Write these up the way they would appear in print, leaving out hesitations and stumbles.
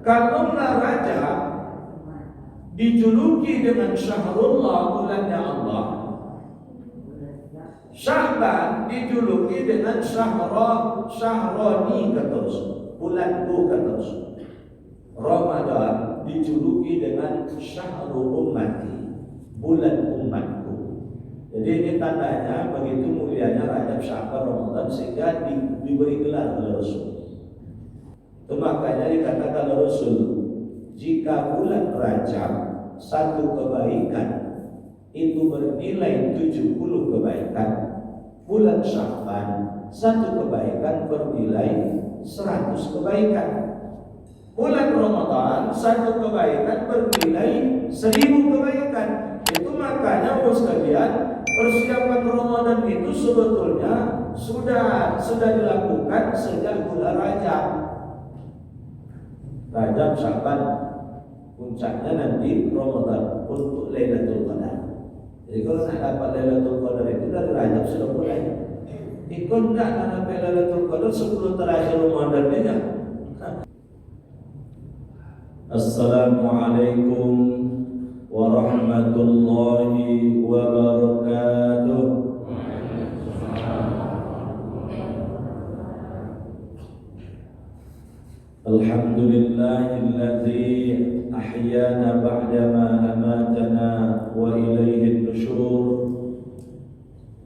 Kalau Rajab dijuluki dengan Syahrullah, bulannya Allah, Sya'ban dijuluki dengan Syahroni keterus, bulanku keterus. Ramadan dijuluki dengan Syahrul Ummati, bulan umatku. Jadi ini tandanya begitu mulianya Rajab, Sya'ban, Ramadan sehingga diberi gelar oleh Rasul. Itu makanya dikatakan oleh Rasul, jika bulan Rajab satu kebaikan itu bernilai 70 kebaikan, bulan Sya'ban satu kebaikan bernilai 100 kebaikan, bulan Ramadan satu kebaikan bernilai 1000 kebaikan. Itu makanya sekalian, persiapan Ramadan itu sebetulnya sudah dilakukan sejak bulan Rajab. Rajab, Sya'ban, puncaknya nanti Ramadan untuk Lailatul Qadar. Jadi kalau nak dapat Lailatul Qadar itu dari Rajab sudah mulai. Ikut nak dapat Lailatul Qadar sebelum terakhir Ramadan ini. Assalamualaikum warahmatullahi wabarakatuh. Alhamdulillahilladzi ahyana ba'dama amatana wa ilaihin nusyur.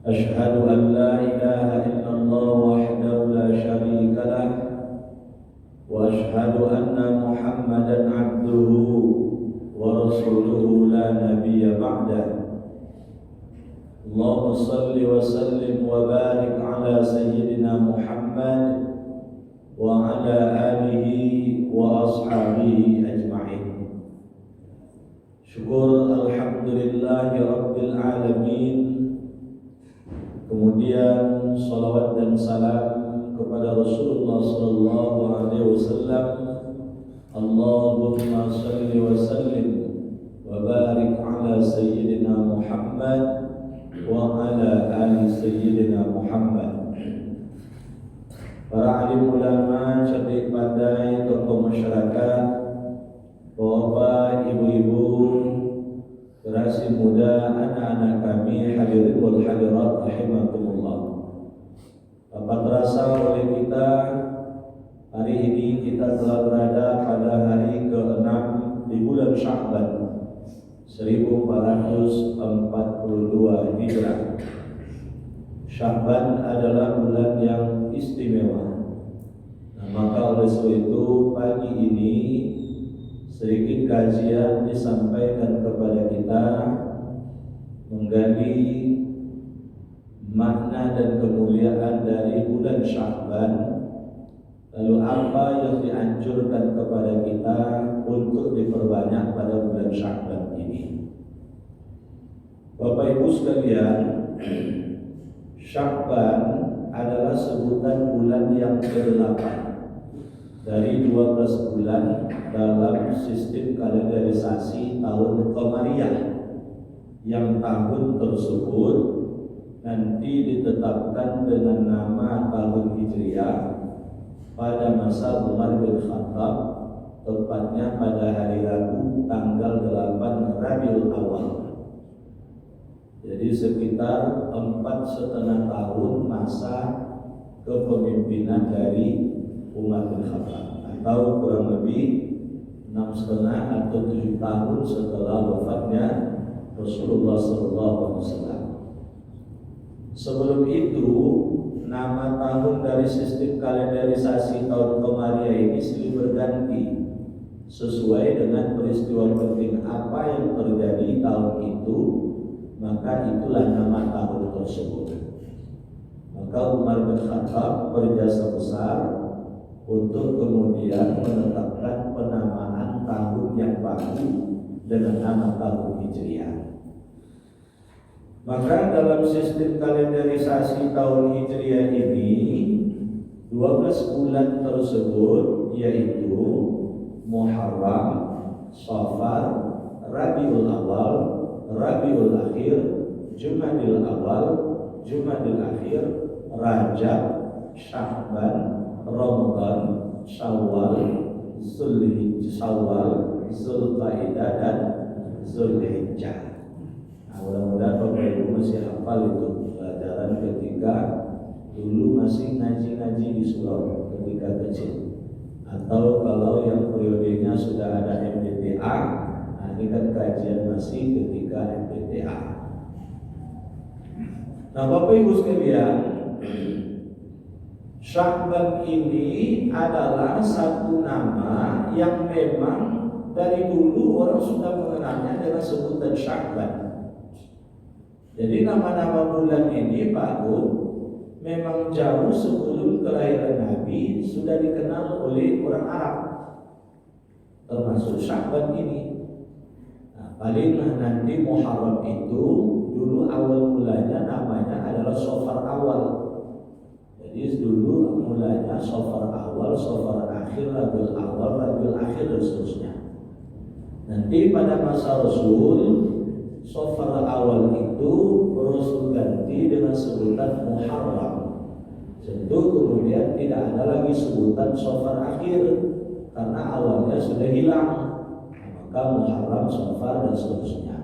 Ashhadu an la ilaha illallah wahdahu la syarika lah wa ashhadu anna Muhammadan abduhu wa rasuluhu la nabiyya ba'dah. Allahumma salli wa sallim wa barik ala sayyidina Muhammad wa ala alihi wa ashabihi ajma'in. Syukur alhamdulillahi rabbil alamin. Kemudian salawat dan salam kepada Rasulullah sallallahu alaihi wasallam. Allahumma salli wa sallim wa barik ala sayyidina Muhammad wa ala ali sayyidina Muhammad. Para alim ulama, cerdik pandai, tokoh masyarakat, bapak, ibu-ibu, generasi muda, anak-anak kami, hadirin wal hadirat rahimakumullah. Apa terasa oleh kita, hari ini kita telah berada pada hari ke-6 di bulan Sya'ban 1442 Hijrah. Sya'ban adalah bulan yang istimewa. Nah, maka oleh sebab itu pagi ini sedikit kajian disampaikan kepada kita menggali makna dan kemuliaan dari bulan Sya'ban. Lalu apa yang dianjurkan kepada kita untuk diperbanyak pada bulan Sya'ban ini? Bapak Ibu sekalian, Sya'ban adalah sebutan bulan yang ke-8 dari 12 bulan dalam sistem kalendarisasi tahun Qamariyah, yang tahun tersebut nanti ditetapkan dengan nama tahun Hijriah pada masa Umar bin Khattab, tepatnya pada hari Rabu tanggal 8 Rabiul Awal. Jadi sekitar 4,5 tahun masa kepemimpinan dari Umar bin Khattab, atau kurang lebih 6,5 atau 7 tahun setelah wafatnya Rasulullah SAW. Sebelum itu, nama tahun dari sistem kalendarisasi tahun Qamariyah ini silih berganti sesuai dengan peristiwa penting apa yang terjadi tahun itu, maka itulah nama tahun tersebut. Maka Umar bin Khattab berjasa besar untuk kemudian menetapkan penamaan tahun yang baru dengan nama tahun Hijriah. Maka dalam sistem kalendarisasi tahun Hijriah ini 12 bulan tersebut yaitu Muharram, Safar, Rabiul Awal, Rabiul Akhir, Jumadil Awal, Jumadil Akhir, Rajab, Sya'ban, Ramadan, Syawal, Syawal, Zulqa'dah dan Zulhijjah. Nah, mudah-mudahan Bapak Ibu masih hafal itu pelajaran ketika dulu masih ngaji-ngaji di surau ketika kecil. Atau kalau yang periodenya sudah ada MBTA, nah ini kan kajian masih ketika MBTA. Nah Bapak Ibu sekalian, Sya'ban ini adalah satu nama yang memang dari dulu orang sudah mengenalnya dengan sebutan Sya'ban. Jadi nama-nama bulan ini Pak Bu memang jauh sebelum kelahiran Nabi sudah dikenal oleh orang Arab, termasuk Sya'ban ini. Nah, paling nanti Muharram itu dulu awal mulanya namanya adalah Safar awal. Jadi dulu mulanya Safar awal, Safar akhir, Rabiul awal, Rabiul akhir dan seterusnya. Nanti pada masa Rasul, Safar awal itu Rasul ganti dengan sebutan Muharram. Tentu kemudian tidak ada lagi sebutan Safar akhir karena awalnya sudah hilang. Maka Muharram, Safar dan seterusnya.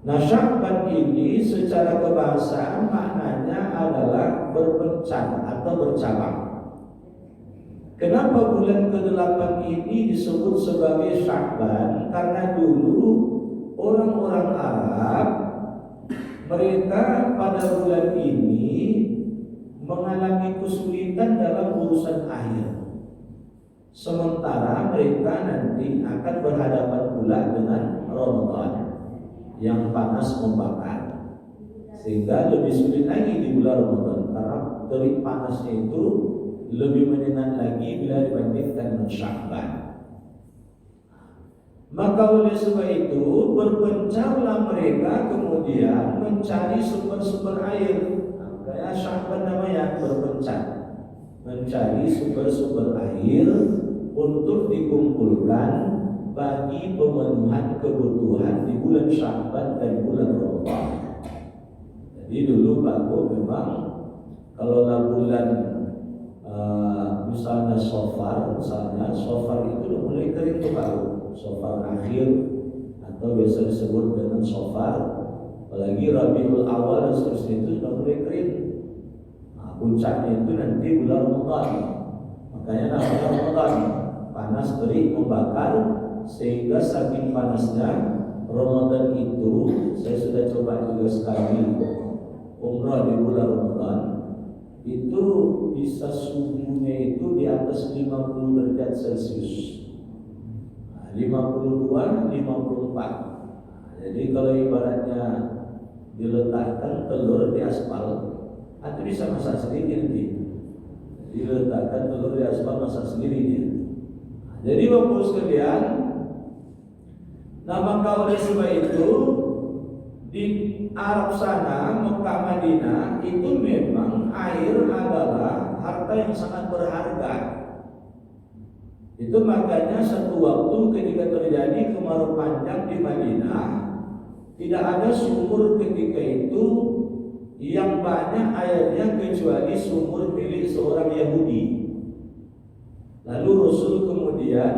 Nah Sya'ban ini secara kebahasaan maknanya adalah berpencar atau bercabang. Kenapa bulan ke-8 ini disebut sebagai Sya'ban? Karena dulu orang-orang Arab mereka pada bulan ini mengalami kesulitan dalam urusan air. Sementara mereka nanti akan berhadapan pula dengan Ramadan yang panas membakar, sehingga lebih sulit lagi di bulan Ramadan karena terik panasnya itu lebih menyengat lagi bila dibandingkan dengan Sya'ban. Maka oleh sebab itu berpencarlah mereka kemudian mencari sumber-sumber air. Kayak Sya'ban namanya berpencar, mencari sumber-sumber air untuk dikumpulkan bagi pemenuhan kebutuhan di bulan Sya'ban dan bulan Ramadan. Jadi dulu Pak Bu memang kalau bulan misalnya Safar itu udah mulai kering tuh Pak Bu. Safar akhir atau biasa disebut dengan Safar, apalagi Rabiul awal dan seterusnya itu sudah mulai kering. Nah, puncaknya itu nanti bulan Ramadan. Makanya namanya Ramadan, panas terik membakar. Sehingga saking panasnya Ramadan itu, saya sudah coba juga sekali umrah di bulan Ramadan, itu bisa suhunya itu di atas 50 derajat Celcius, 52, 54. Jadi kalau ibaratnya diletakkan telur di aspal, itu bisa masak sendiri nanti. Diletakkan telur di aspal masak sendiri dia. Jadi Bapak sekalian, nah maka oleh sebab itu di Arab sana, Mekah, Madinah itu memang air adalah harta yang sangat berharga. Itu makanya satu waktu ketika terjadi kemarau panjang di Madinah, tidak ada sumur ketika itu yang banyak airnya kecuali sumur milik seorang Yahudi. Lalu Rasul kemudian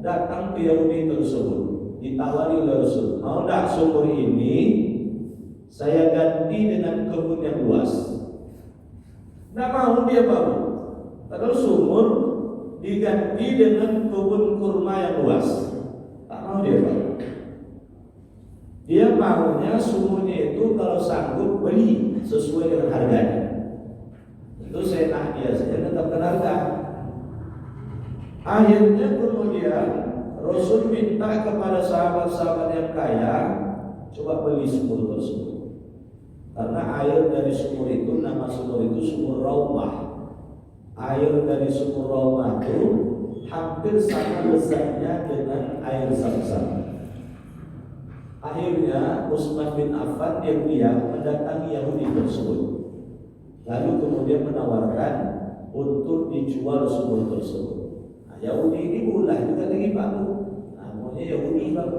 datang ke Yahudi tersebut, ditawari oleh Rasul, mau tak sumur ini saya ganti dengan kebun yang luas? Tidak mau dia Pak. Kalau sumur diganti dengan kebun kurma yang luas, tak mau dia Pak. Dia maunya sumurnya itu kalau sanggup beli sesuai dengan harganya. Itu saya nak dia saja tetapkan harga. Akhirnya kemudian Rasul minta kepada sahabat-sahabat yang kaya, coba beli sumur tersebut. Karena air dari sumur itu, nama sumur itu sumur Raumah. Air dari sumur Raumah itu hampir sama besarnya dengan air Zam-Zam. Akhirnya Utsman bin Affan dia mendatangi Yahudi tersebut, lalu kemudian menawarkan untuk dijual sumur tersebut. Yahudi ini ulah juga lagi Pak Bu. Namanya Yahudi Pak Bu.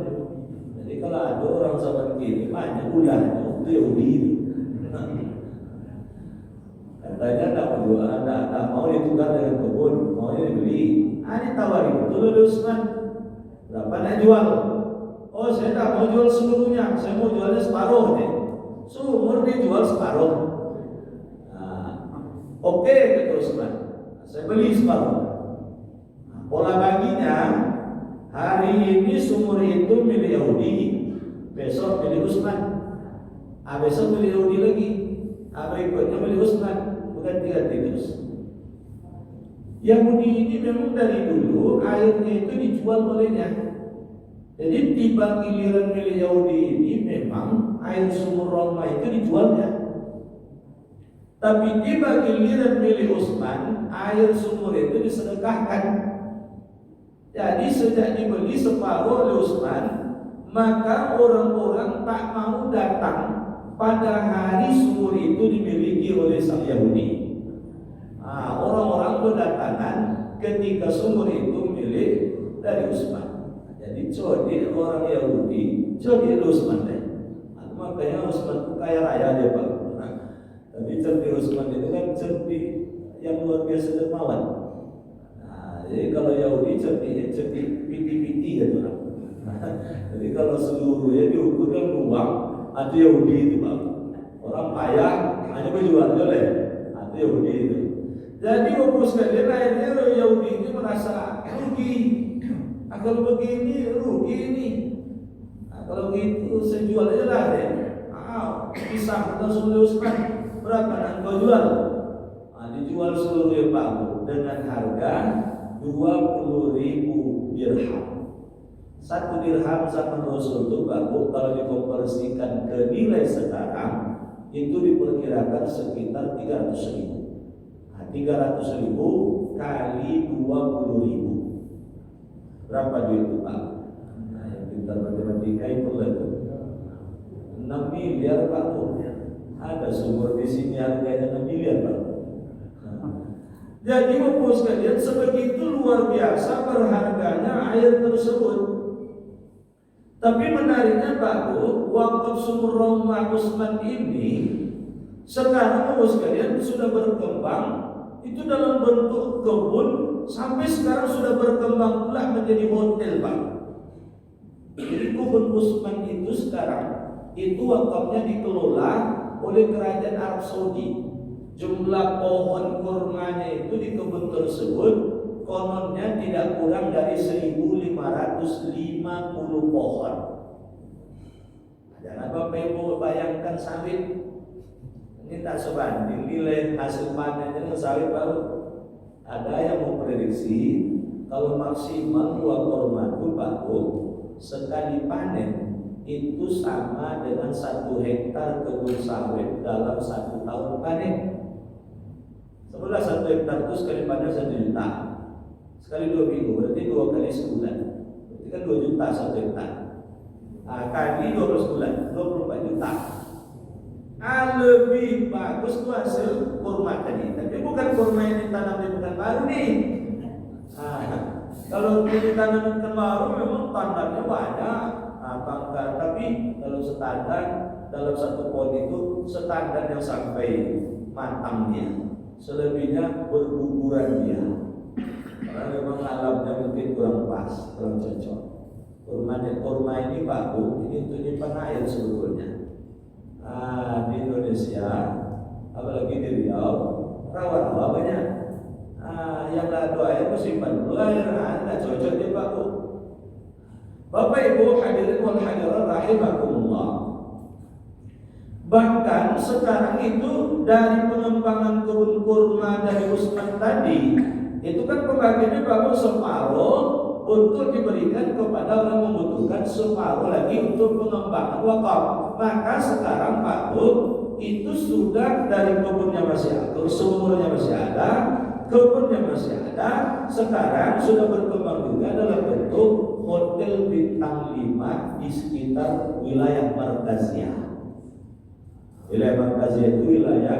Jadi kalau ada orang zaman kini banyak ulahnya itu Yahudi itu. Kata Katanya tak mau ditukar dengan kebun, maunya dibeli. Ditawari betul Usman, berapa nak jual? Oh, saya tak mau jual seluruhnya, saya mau jualnya separuh nih. Sumur dijual separuh. Oke, kata Usman, saya beli separuh. Pola baginya, hari ini sumur itu milik Yahudi, besok milik Usman. Besok milik Yahudi lagi, berikutnya milik Usman. Ganti-ganti terus. Yahudi ini memang dari dulu airnya itu dijual olehnya. Jadi tiba giliran milik Yahudi ini memang air sumur Roma itu dijualnya. Tapi tiba giliran milik Utsman, air sumur itu disedekahkan. Jadi sejak dibeli separuh oleh Utsman, maka orang-orang tak mau datang pada hari sumur itu dimiliki oleh sang Yahudi. Orang-orang berdatangan ketika sumur itu milik dari Utsman. Jadi codi orang Yahudi, codi Utsman deh. Makanya Utsman itu kaya raya dia Pak. Tapi cerdik Utsman itu kan cerdik yang luar biasa dermawan. Jadi kalau Yahudi cerdik piti-piti gitu orang. Jadi kalau seluruhnya diukurkan uang, ada Yahudi itu Pak. Orang kaya hanya berjual oleh ada Yahudi itu. Jadi waktu sekalian akhirnya Yahudi ini merasa rugi. Kalau begini rugi ini. Kalau gitu saya jual aja lah deh. Pisah langsung Utsman. Berapa nak kau jual? Dijual seluruhnya Pak dengan harga 20.000 dirham. 1 dirham zaman Rasul itu Pak kalau dikonversikan ke nilai sekarang itu diperkirakan sekitar 300.000. 300.000 kali 20.000. Berapa duit itu Pak? Yang pintar matematika itu lah 6 miliar Pak. Ada sumur di sini harganya 6 miliar Pak. Jadi Bapak sekalian, sebegitu luar biasa berharganya air tersebut. Tapi menariknya Pak, wakaf sumur Roma Utsman ini sekarang Bapak sekalian sudah berkembang. Itu dalam bentuk kebun sampai sekarang sudah berkembang pula menjadi hotel Pak. Jadi kebun Utsman itu sekarang itu wakafnya dikelola oleh kerajaan Arab Saudi. Jumlah pohon kurmanya itu di kebun tersebut kononnya tidak kurang dari 1.550 pohon. Jangan Bapak Ibu bayangkan sawit ini tak sebanding nilai hasil panen dengan sawit baru. Ada yang memprediksi kalau maksimal buah kurma itu Pak sekali panen itu sama dengan 1 hektar kebun sawit dalam 1 tahun panen. Sebelah 1 hektar itu sekali panen 1 juta. Sekali 2 minggu berarti 2 kali sebulan. Berarti kan 2 juta 1 hektar. Kali 12 bulan 24 juta. Lebih bagus itu hasil kurma tadi. Tapi bukan kurma yang ditanam di Pekanbaru nih. Kalau ditanam di Pekanbaru memang tandannya banyak. Tapi kalau standar dalam 1 pohon itu standar yang sampai matangnya. Selebihnya berguguran dia. Karena memang alamnya mungkin kurang pas, kurang cocok. Kurma ini Pak ini untuk nyimpan air sebetulnya. Di Indonesia, apalagi di Riau, rawa-rawa banyak. Yang lado air simpan dulu air, tidak cocok dia Pak. Bapak Ibu hadirin wal hadirat rahimakumullah. Bahkan sekarang itu dari pengembangan kebun kurma dari Utsman tadi, itu kan pembagiannya bagus separuh untuk diberikan kepada orang yang membutuhkan, separuh lagi untuk pengembangan wakaf. Maka sekarang Pak itu sudah dari kebunnya masih ada, sumurnya masih ada, kebunnya masih ada, sekarang sudah berkembang juga dalam bentuk hotel bintang 5 di sekitar wilayah Markaziyah. Wilayah Markaziyah itu wilayah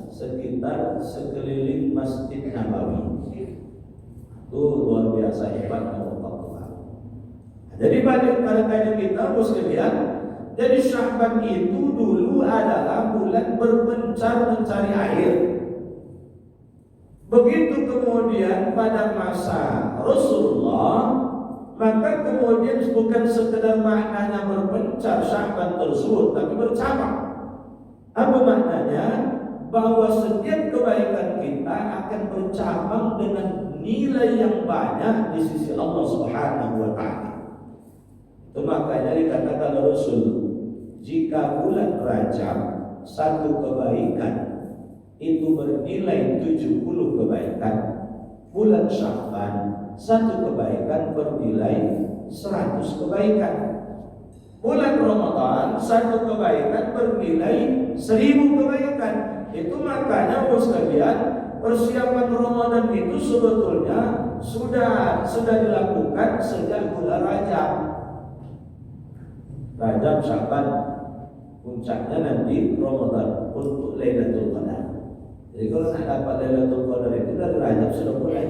sekitar sekeliling Masjid Nabawi. Itu luar biasa hebatnya wakaf Tuhan. Jadi pada kajian kita bos sekalian, jadi Sya'ban itu dulu adalah bulan berpencar mencari air. Begitu kemudian pada masa Rasulullah, maka kemudian bukan sekedar maknanya berpencar Sya'ban tersebut, tapi bercabang. Apa maknanya? Bahwa setiap kebaikan kita akan bercabang dengan nilai yang banyak di sisi Allah Subhanahu wa taala. Itu makanya dikatakan Rasul, jika bulan Rajab satu kebaikan itu bernilai 70 kebaikan, bulan Sya'ban satu kebaikan bernilai 100 kebaikan, bulan Ramadan satu kebaikan bernilai 1000 kebaikan. Itu makanya Bapak sekalian, persiapan Ramadan itu sebetulnya sudah dilakukan sejak bulan Rajab. Rajab, Sya'ban, puncaknya nanti Ramadan untuk Lailatul Qadar. Jadi kalau nak dapat Lailatul Qadar itu dari Rajab sudah mulai.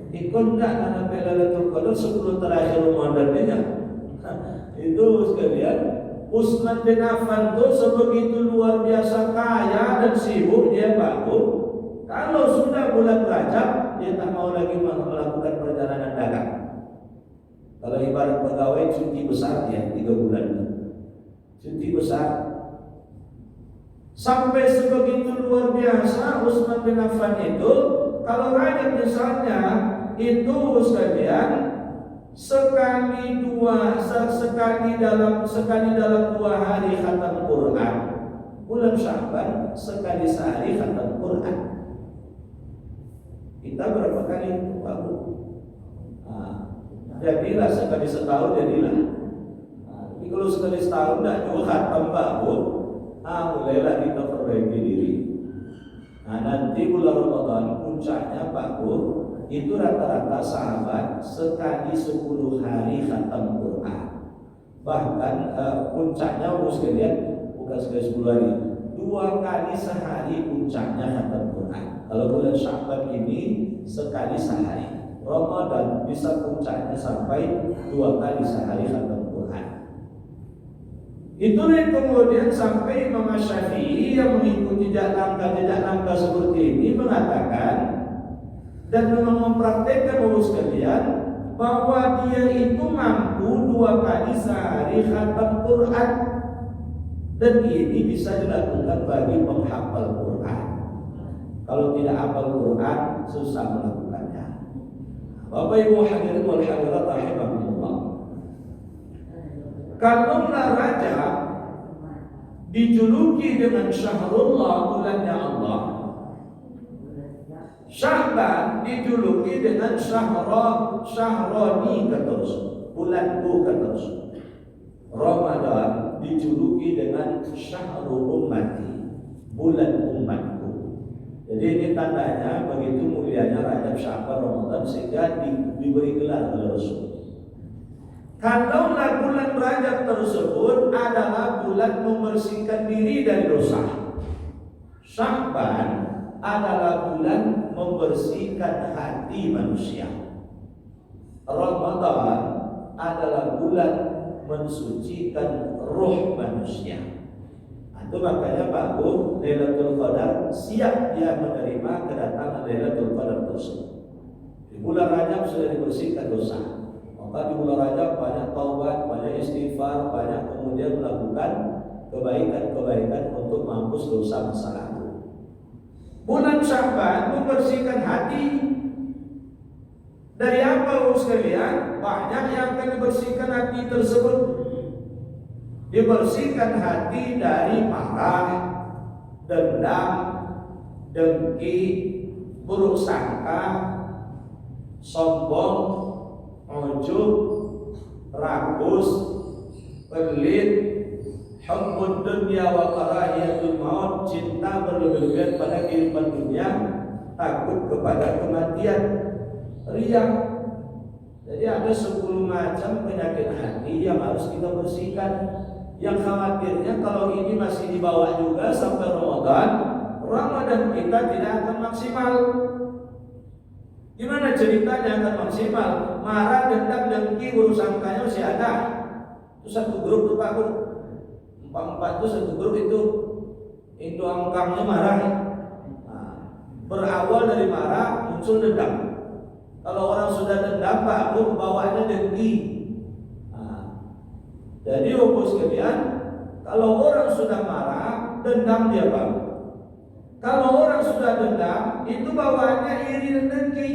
Ikut nak dapat Lailatul Qadar 10 terakhir Ramadan ini. Itu sekalian, Utsman bin Affan itu sebegitu luar biasa kaya dan sibuk dia bangun. Kalau sudah bulan Rajab, dia tak mau lagi melakukan perjalanan dagang. Kalau ibarat pegawai cuti besar ya 3 bulan. Cuti besar. Sampai sebegitu luar biasa Utsman bin Affan itu, kalau Rajab misalnya itu sekalian sekali dalam 2 hari khatam Quran. Bulan Sya'ban sekali sehari khatam Quran. Kita berapa kali Pak Bu? Jadilah sekali setahun jadilah. Tapi kalau sekali setahun tidak juga khatam Pak Bu, mulailah kita perbaiki diri. Nanti bulan Ramadan puncaknya Pak Bu, itu rata-rata sahabat sekali 10 hari khatam Quran. Bahkan puncaknya sekalian bukan sekali 10 hari, 2 kali sehari puncaknya khatam Quran. Kalau bulan Sya'ban ini sekali sehari. Ramadan bisa puncaknya sampai 2 kali sehari khatam Quran. Itulah kemudian sampai Imam Syafi'i yang mengikuti jejak langkah seperti ini mengatakan dan memang mempraktekkan Bapak sekalian bahwa dia itu mampu 2 kali sehari khatam Quran, dan ini bisa dilakukan bagi penghafal Quran. Kalau tidak hafal Quran susah melakukannya. Bapak Ibu hadirin wal hadirat rahimakumullah. Kalau Rajab dijuluki dengan Syahrullah, bulannya Allah, Sya'ban dijuluki dengan Syahroni keterus, bulanku keterus. Ramadan dijuluki dengan Syahrul Ummati, bulan umatku. Jadi ini tandanya begitu mulianya Rajab, Sya'ban, Ramadan sehingga diberi gelar oleh Rasul. Kalaulah bulan Rajab tersebut adalah bulan membersihkan diri dari dosa, Sya'ban adalah bulan membersihkan hati manusia, Ramadan adalah bulan mensucikan roh manusia. Itu makanya Pak Bu, Lailatul Qadar siap dia menerima kedatangan Lailatul Qadar tersebut. Di bulan Rajab sudah dibersihkan dosa, maka di bulan Rajab banyak taubat, banyak istighfar, banyak kemudian melakukan kebaikan-kebaikan untuk menghapus dosa masa lalu. Bulan Sya'ban membersihkan hati dari apa sekalian? Banyak yang akan dibersihkan hati tersebut. Dibersihkan hati dari marah, dendam, dengki, buruk sangka, sombong, ujub, rakus, pelit, hubbud dunya wa karahiyatul maut, cinta berlebihan pada kehidupan dunia, takut kepada kematian, riya. Jadi ada 10 macam penyakit hati yang harus kita bersihkan. Yang khawatirnya kalau ini masih dibawa juga sampai Ramadan kita tidak akan maksimal. Gimana ceritanya akan maksimal? Marah, dendam, dengki, buruk sangkanya masih ada. Itu satu grup tuh Pak Bu. 4 itu satu grup itu angkangnya marah. Nah, Berawal dari marah muncul dendam. Kalau orang sudah dendam baru bawaannya dengki. Jadi sekalian, kalau orang sudah marah dendam dia baru. Kalau orang sudah dendam itu bawaannya iri dan dengki.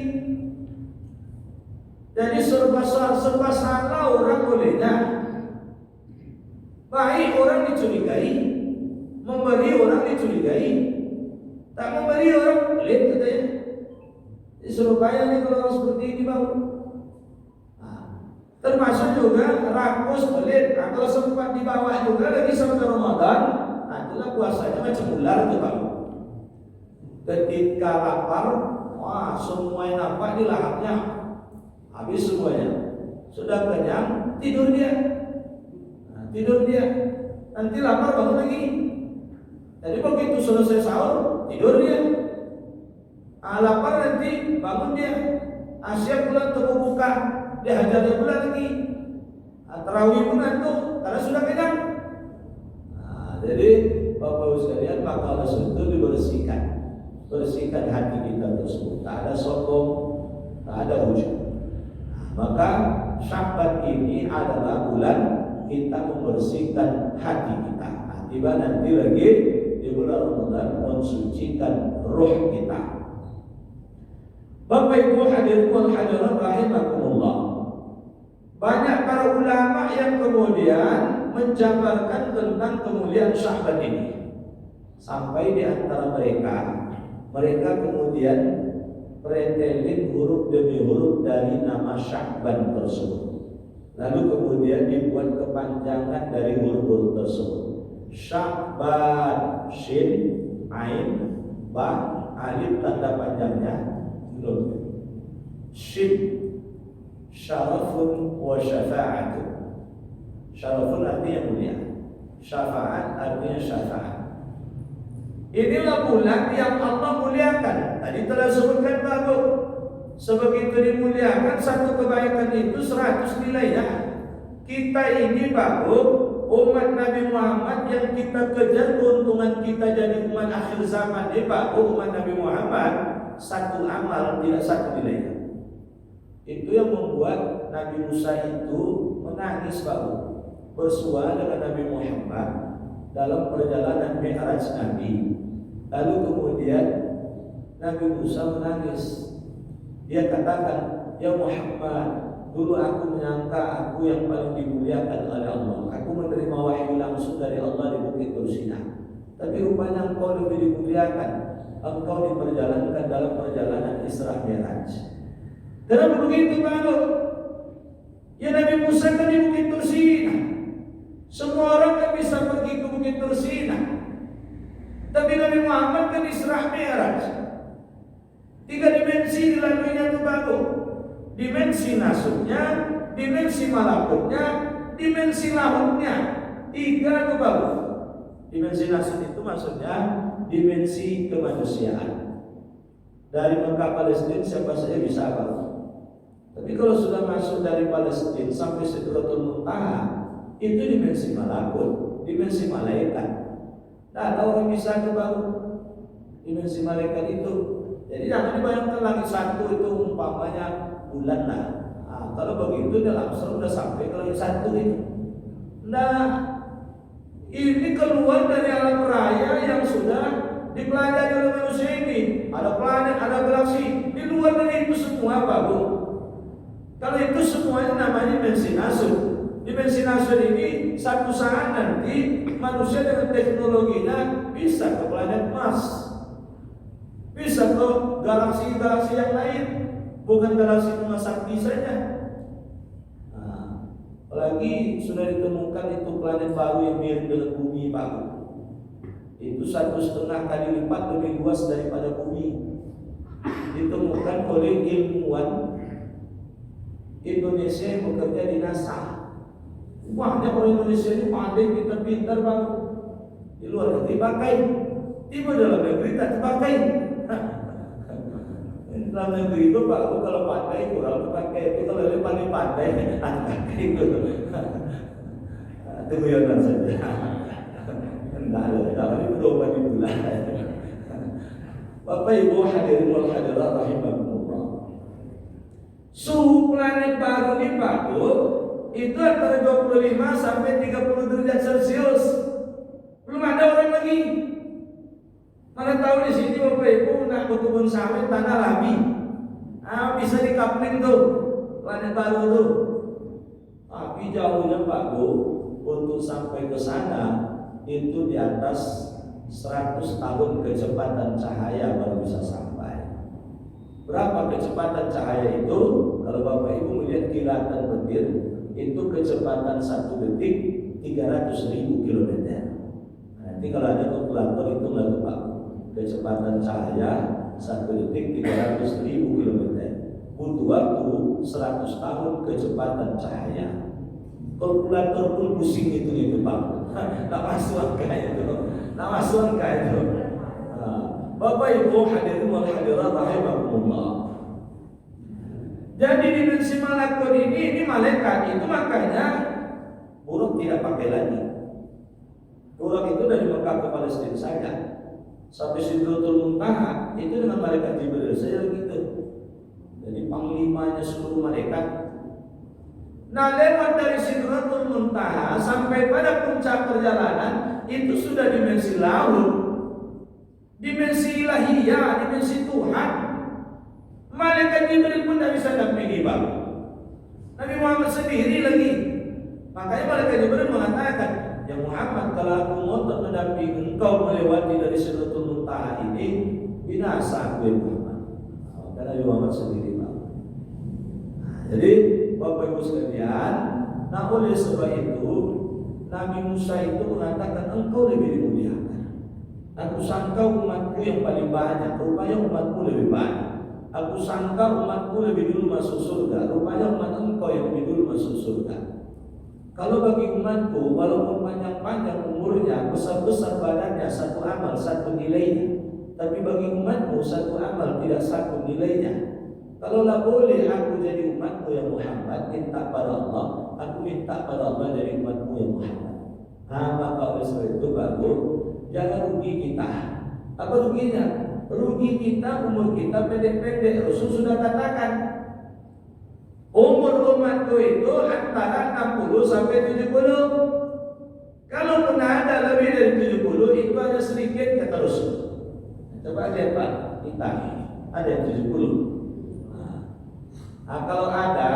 Jadi serba salah orang bolehnya. Baik orang dicurigai, memberi orang dicurigai, tak memberi orang pelit katanya. Di Surabaya nih kalau orang seperti ini bang, termasuk juga rakus pelit. Nah, kalau sempat dibawa juga lagi sampai Ramadan, itulah puasanya macam ular tuh bang. Ketika lapar, wah semua yang nampak di lahapnya habis semuanya. Sudah kenyang, tidur dia. Nanti lapar bangun lagi. Jadi begitu selesai sahur tidur dia. Lapar nanti bangun dia. Siap pula untuk buka, dia hajar dia pula lagi. Tarawih pun ngantuk karena sudah kenyang. Jadi Bapak Ibu sekalian, maka oleh itu bersihkan hati kita tersebut. Tak ada sokong, tak ada hujung. Maka Sya'ban ini adalah bulan kita membersihkan hati kita. Tiba nanti lagi di bulan Ramadan mensucikan roh kita. Bapak Ibu hadirin wal hadirat rahimakumullah. Banyak para ulama yang kemudian menjabarkan tentang kemuliaan Sya'ban ini. Sampai di antara mereka kemudian pretelin huruf demi huruf dari nama Sya'ban tersebut. Lalu kemudian dibuat kepanjangan dari huruf-huruf tersebut. Sya'ban, shin, ain, ba, alif tanda panjangnya, belum. Shin, syarafun wa syafa'atun. Syarafun artinya mulia, syafa'at artinya syafa'at. Inilah bulan yang Allah muliakan. Tadi telah sebutkan baru. Sebegitu dimuliakan satu kebaikan itu 100 nilainya. Kita ini baru umat Nabi Muhammad yang kita kejar keuntungan kita jadi umat akhir zaman ini baru umat Nabi Muhammad satu amal tidak satu nilainya. Itu yang membuat Nabi Musa itu menangis baru bersua dengan Nabi Muhammad dalam perjalanan Mi'raj Nabi. Lalu kemudian Nabi Musa menangis. Dia katakan, ya Muhammad, dulu aku menyangka aku yang paling dimuliakan oleh Allah. Aku menerima wahyu langsung dari Allah di Bukit Tursina. Tapi rupanya engkau lebih dimuliakan. Engkau diperjalankan dalam perjalanan Isra Mi'raj. Kenapa begitu Pak? Ya Nabi Musa kan di Bukit Tursina. Semua orang kan bisa pergi ke Bukit Tursina. Tapi Nabi Muhammad kan Isra Mi'raj. 3 dimensi dilaluinya itu baru. Dimensi nasutnya, dimensi malakutnya, dimensi lahutnya. 3 itu baru. Dimensi nasut itu maksudnya dimensi kemanusiaan. Dari Mekah Palestina siapa saja bisa baru. Tapi kalau sudah masuk dari Palestina sampai Sidratul Muntaha, itu dimensi malakut, dimensi malaikat. Nah, ada orang bisa ke baru dimensi malaikat itu. Jadi jangan dibayangkan langit satu itu umpamanya bulan lah. Kalau begitu dia langsung sudah sampai ke langit satu itu. Nah, ini keluar dari alam raya yang sudah dipelajari oleh manusia ini. Ada planet, ada galaksi. Di luar dari itu semua baru. Kalau itu semuanya namanya dimensi nasut. Dimensi nasut ini satu saat nanti manusia dengan teknologinya bisa ke planet Mars. Bisa ke galaksi-galaksi yang lain, bukan galaksi Bima Sakti saja. Apalagi sudah ditemukan itu planet baru yang mirip dengan bumi baru. Itu 1,5 kali lipat lebih luas daripada bumi. Ditemukan oleh ilmuwan Indonesia yang bekerja di NASA. Banyak orang Indonesia ini pandai, pintar-pintar bang. Di luar negeri pakai, tiba dalam negeri tak terpakai. Dalam negeri itu Pak, kalau pandai kurang pakai, itu kalau lebih pandai pakai itu. Itu guyonan saja. Enggak ada, ini berubah di bulan. Bapak Ibu hadirin wal hadirat rahimakumullah. Suhu planet baru ini Pak Bu, itu antara 25 sampai 30 derajat Celcius. Belum ada orang lagi. Mana tahu di sini Bapak Ibu nak berkebun sawit tanah labi. Bisa dikapling tuh planet baru tuh. Tapi jauhnya Pak Bu, untuk sampai ke sana itu di atas 100 tahun kecepatan cahaya baru bisa sampai. Berapa kecepatan cahaya itu? Kalau Bapak Ibu melihat kilatan petir, itu kecepatan 1 detik 300.000 km. Nanti kalau ada kalkulator itu nggak lupa. Kecepatan cahaya 1 detik 300.000 km. Butuh waktu 100 tahun kecepatan cahaya. Kalkulator pun pusing itu Pak. Tak masuk angka itu. Tak masuk angka itu. Bapak Ibu hadirin wal hadirat rahimakumullah. Jadi dimensi malakut ini malaikat itu makanya buruk tidak pakai lagi. Buruk itu dari Mekah ke Palestina saja. Sampai Sidratul Muntaha itu dengan malaikat Jibril saja gitu. Jadi panglimanya seluruh malaikat. Nah, lewat dari Sidratul Muntaha sampai pada puncak perjalanan itu sudah dimensi laut, dimensi ilahiyah, dimensi Tuhan. Malaikat Jibril pun tidak bisa dampingi Bang. Nabi Muhammad sendiri lagi. Makanya malaikat Jibril mengatakan, ya Muhammad, kalau aku ngotot mendampingi engkau melewati dari Sidratul Muntaha ini, binasa aku ya Muhammad. Karena Nabi Muhammad sendiri Bang. Jadi Bapak Ibu sekalian, nah oleh sebab itu Nabi Musa itu mengatakan engkau lebih dimuliakan. Aku sangka umatku yang paling banyak, rupanya umatku lebih banyak. Aku sangka umatku lebih dulu masuk surga, rupanya umat engkau yang lebih dulu masuk surga. Kalau bagi umatku, walaupun panjang-panjang umurnya, besar-besar badannya, satu amal, satu nilainya. Tapi bagi umatmu, satu amal tidak satu nilainya. Kalaulah boleh aku jadi umatmu yang Muhammad, minta pada Allah, aku minta pada Allah jadi umatmu yang Muhammad. Maka oleh sebab itu baru jangan rugi kita. Apa ruginya? Rugi kita, umur kita pendek-pendek. Rasul sudah katakan umur umatku itu antara 60 sampai 70. Kalau pernah ada lebih dari 70, itu ada sedikit kata Rasul. Coba lihat Pak, kita ada yang 70. Nah, kalau ada,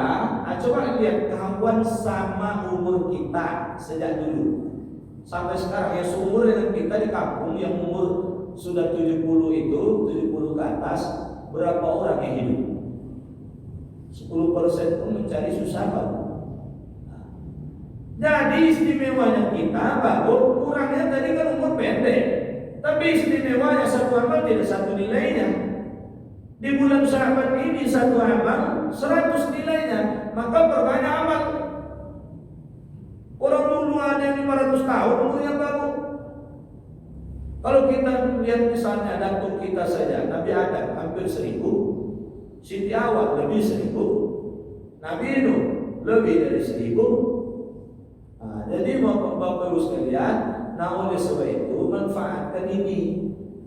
coba lihat kemampuan sama umur kita sejak dulu sampai sekarang. Ya seumur dengan kita di kampung yang umur sudah 70 itu, 70 ke atas, berapa orang yang hidup? 10% pun mencari susah Pak. Jadi istimewanya kita bahwa kurangnya tadi kan umur pendek, tapi istimewanya satu amal tidak satu nilainya. Di bulan Sya'ban ini satu amal 100 nilainya, maka perbanyak amal. Orang dulu ada yang 500 tahun umurnya baru. Kalau kita lihat misalnya datuk kita saja, Nabi Adam hampir 1000, Siti Hawa lebih 1000, Nabi Nuh lebih dari 1000. Nah, jadi Bapak Ibu sekalian, nah oleh sebab itu manfaatkan ini.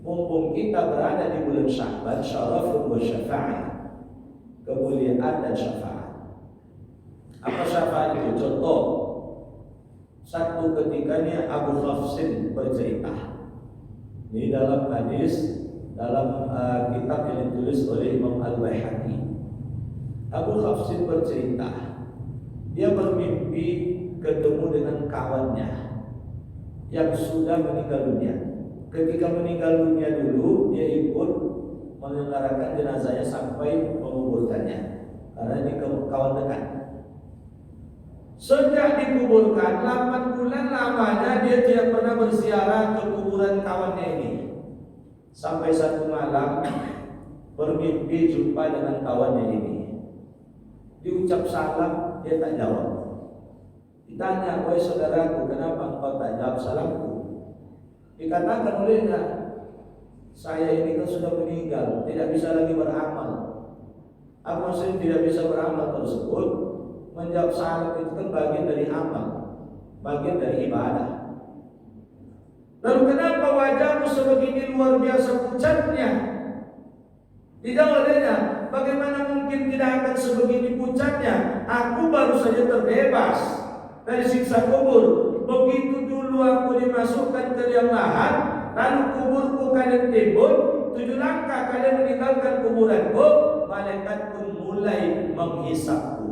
Mumpung kita berada di bulan Sya'ban, syarafun wa syafa'ah, kemuliaan dan syafaat. Apa syafaat itu? Contoh, satu ketikanya Abu Hafsin bercerita. Ini dalam hadis, dalam kitab yang ditulis oleh Imam Al-Baihaqi. Abu Hafsin bercerita, dia bermimpi ketemu dengan kawannya yang sudah meninggal dunia. Ketika meninggal dunia dulu, dia ikut menyelenggarakan jenazahnya sampai menguburkannya, karena ini kawan dekat. Sejak dikuburkan 8 bulan lamanya dia tidak pernah berziarah ke kuburan kawannya ini. Sampai satu malam bermimpi jumpa dengan kawannya ini. Diucap salam, dia tak jawab. Ditanya, wahai saudaraku, kenapa engkau tak jawab salamku? Dikatakan olehnya, saya ini kan sudah meninggal, tidak bisa lagi beramal. Apa maksudnya tidak bisa beramal tersebut? Menjawab salam itu kan bagian dari amal, bagian dari ibadah. Lalu kenapa wajahmu sebegini luar biasa pucatnya? Tidak olehnya, bagaimana mungkin tidak akan sebegini puncaknya? Aku baru saja terbebas dari siksa kubur. Begitu dulu aku dimasukkan ke liang lahat, lalu kuburku kalian timbun, 7 langkah kalian meninggalkan kuburanku, malaikat pun mulai menghisapku.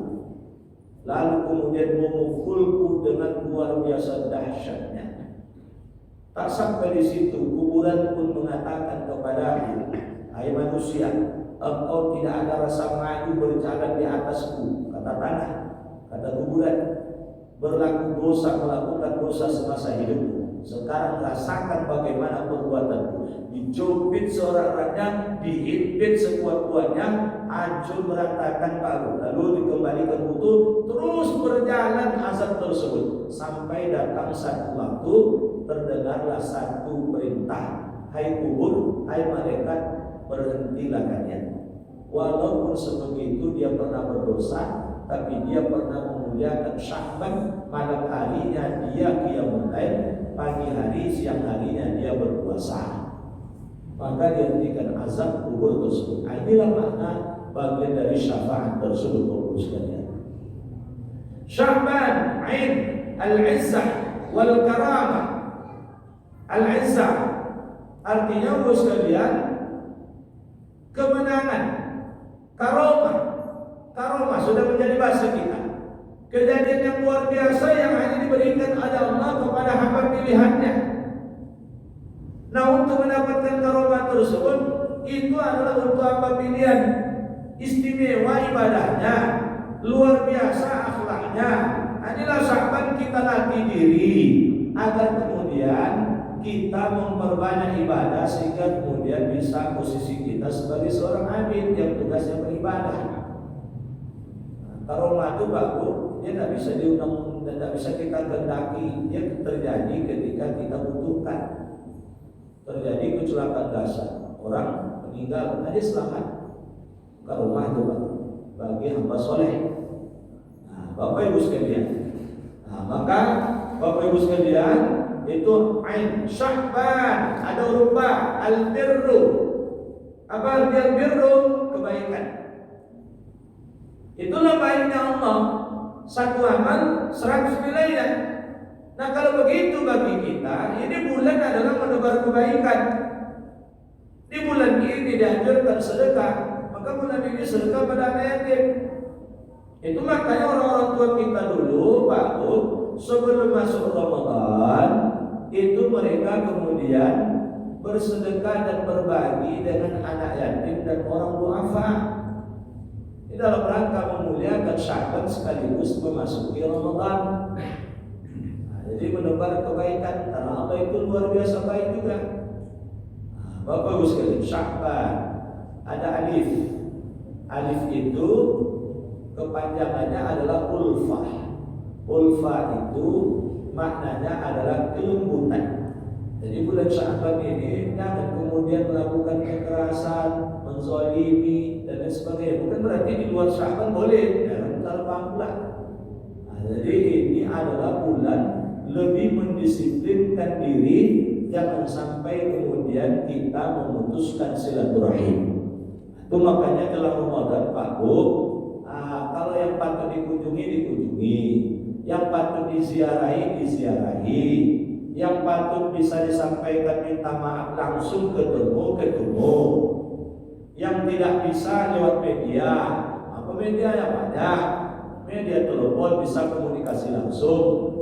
Lalu kemudian memukulku dengan luar biasa dahsyatnya. Tak sampai di situ, kuburan pun mengatakan kepadaku, hai manusia, engkau tidak ada rasa malu berjalan di atasku, kata tanah, kata kuburan. Berlaku dosa, melakukan dosa semasa hidupmu. Sekarang rasakan bagaimana perbuatanmu. Dicubit seorang-orangnya, dihimpit sekuat-kuatnya, hancur berantakan paru. Lalu dikembalikan utuh, terus berjalan azab tersebut. Sampai datang satu waktu, terdengarlah satu perintah. Hai kubur, hai malaikat, berhentilah kalian. Walaupun sebegitu dia pernah berdosa, tapi dia pernah memuliakan Sya'ban. Malam harinya dia qiyamul lail, pagi hari siang harinya dia berpuasa. Maka dihentikan azab kubur tersebut. Inilah makna bagian dari syafaat tersebut, Bapak sekalian. Sya'ban ain al-izzah wal karamah. Al-izzah artinya, Bapak sekalian, kemenangan, karomah. Karomah sudah menjadi bahasa kita. Kejadian yang luar biasa yang hanya diberikan oleh Allah kepada hamba pilihannya. Nah, untuk mendapatkan karomah tersebut, itu adalah untuk hamba pilihan. Istimewa ibadahnya, luar biasa akhlaknya. Inilah sahabat kita latih diri agar kemudian kita memperbanyak ibadah, sehingga kemudian bisa posisi kita sebagai seorang abid yang tugasnya beribadah. Karomah itu bagus, dia tidak bisa diundang, tidak bisa kita kehendaki. Dia terjadi ketika kita butuhkan. Terjadi kecelakaan dasar, orang meninggal, ada selamat. Karomah itu bagi hamba soleh. Nah, Bapak Ibu sekalian, maka Bapak Ibu sekalian, itu ain Sya'ban, ada huruf ba, al-birru. Apa arti al-birru? Kebaikan. Itulah baiknya Allah. Satu amal 100 nilainya. Nah, kalau begitu bagi kita, ini bulan adalah menebar kebaikan. Di bulan ini dianjurkan sedekah, maka bulan ini sedekah pada anak yatim. Itu makanya orang-orang tua kita dulu, Pak Bu, sebelum masuk Ramadan, itu mereka kemudian bersedekah dan berbagi dengan anak yatim dan orang duafa. Ini dalam rangka memuliakan Sya'ban sekaligus memasuki Ramadan. Nah, jadi menebar kebaikan, karena Allah itu luar biasa baik juga. Nah, Bapak Ibu sekalian, Sya'ban ada alif. Alif itu kepanjangannya adalah ulfah. Ulfah itu maknanya adalah kelembutan. Jadi bulan Sya'ban ini jangan kemudian melakukan kekerasan, menzalimi dan lain sebagainya. Bukan berarti di luar Sya'ban boleh, jangan salah pula. Nah, jadi ini adalah bulan lebih mendisiplinkan diri, jangan sampai kemudian kita memutuskan silaturahim. Itu makanya dalam Ramadan Pak Bu, kalau yang patut dikunjungi dikunjungi, yang patut diziarahi diziarahi, yang patut bisa disampaikan minta maaf langsung ketemu. Yang tidak bisa lewat media, apa media yang banyak, media telepon bisa komunikasi langsung.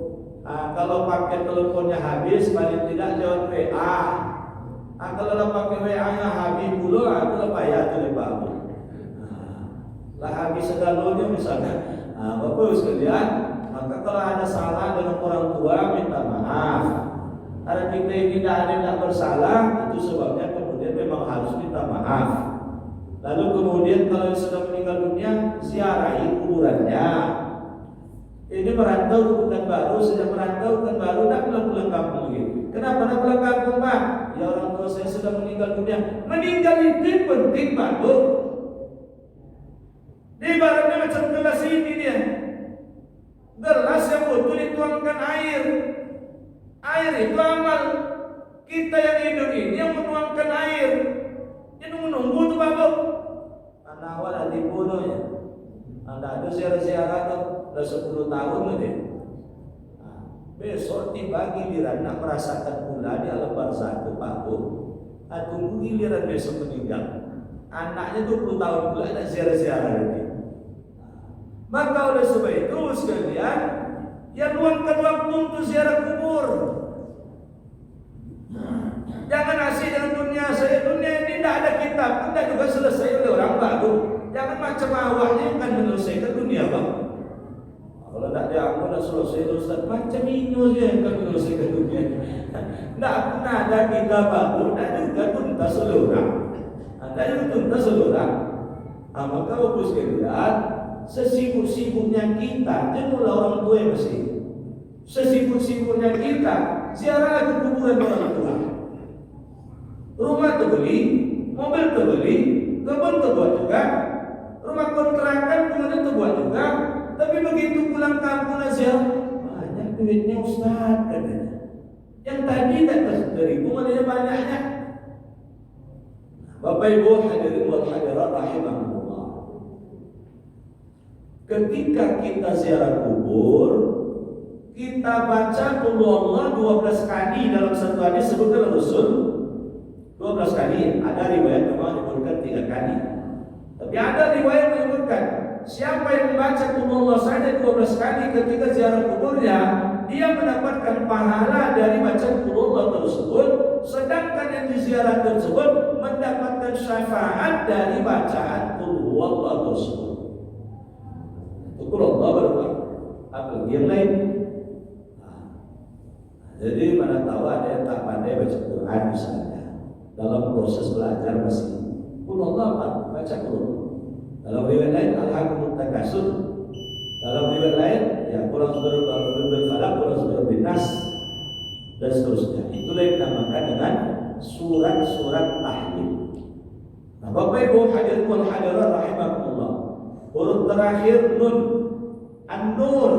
Kalau pakai teleponnya habis, paling tidak lewat WA. Kalau pakai WA-nya habis dulu, aku payah telepon. Lah habis segalanya misalnya. Bapak sekalian, maka kalau ada salah dengan orang tua minta maaf. Karena kita ini tidak bersalah, itu sebabnya kemudian memang harus minta maaf. Lalu kemudian kalau sudah meninggal dunia, ziarahi kuburannya. Ini merantau ke Pekanbaru, sudah merantau ke Pekanbaru, tidak pulang kampung lagi. Kenapa tidak pulang kampung, Pak? Ya orang tua saya sudah meninggal dunia. Meninggal itu penting, Pak Bu. Ibaratnya macam gelas ini dia. Gelas yang butuh dituangkan air. Air itu amal. Kita yang hidup ini yang menuangkan air. Ini menunggu tuh Pak Bu. awal dibunuhnya. Anda ada ziarah-ziarah tu dah 10 tahun lagi. Besok tiba giliran nak merasakan pula di alam barzakh itu Pak Bu. Tunggu giliran besok meninggal. Anaknya 20 tahun pula nak ziarah-ziarah lagi. Maka oleh sebab itu sekalian, ya luangkan waktu untuk ziarah kubur. Jangan asik dengan dunia. Saya dunia ini tidak ada kitab, tidak juga selesai oleh orang baru. Jangan macam awaknya kan menyelesaikan dunia bang. Kalau tak diampun dah selesai Ustaz, macam ini saja yang akan menyelesaikan dunia. Tak pernah ada kitab baru, tak juga tuntas oleh orang. Tak juga tuntas oleh orang. Maka Bapak sekalian, sesibuk-sibuknya kita, janganlah orang tua yang mesti. Sesibuk-sibuknya kita, ziarah ke kuburan orang tua. Rumah terbeli, mobil terbeli, kebun terbuat juga, rumah kontrakan kemudian terbuat juga. Tapi begitu pulang kampung aja, banyak duitnya Ustaz katanya. Yang tadi tak teribu maknanya banyaknya. Bapak Ibu hadirin wal hadirat rahimahullah. Ketika kita ziarah kubur, kita baca qul huwallahu 12 kali dalam satu hadis sebutkan Rasul 12 kali. Ada riwayat memang menyebutkan 3 kali. Tapi ada riwayat menyebutkan siapa yang membaca qul huwallahu saja 12 kali ketika ziarah kuburnya, dia mendapatkan pahala dari baca qul huwallahu tersebut, sedangkan yang diziarah tersebut mendapatkan syafaat dari bacaan qul huwallahu tersebut. Qul huwallahu berapa? Apa yang lain? Jadi mana tahu ada yang tak pandai baca Quran misalnya, dalam proses belajar masih qul huwallahu baca qul. Dalam riwayat lain alhaqumut takasur. Dalam riwayat lain ya qul a'udzu falaq, qul a'udzu binnas dan seterusnya. Itulah yang dinamakan dengan surat-surat tahlil. Nah, Bapak Ibu hadirin wal hadirat rahimakumullah. Huruf terakhir nun, an-nur.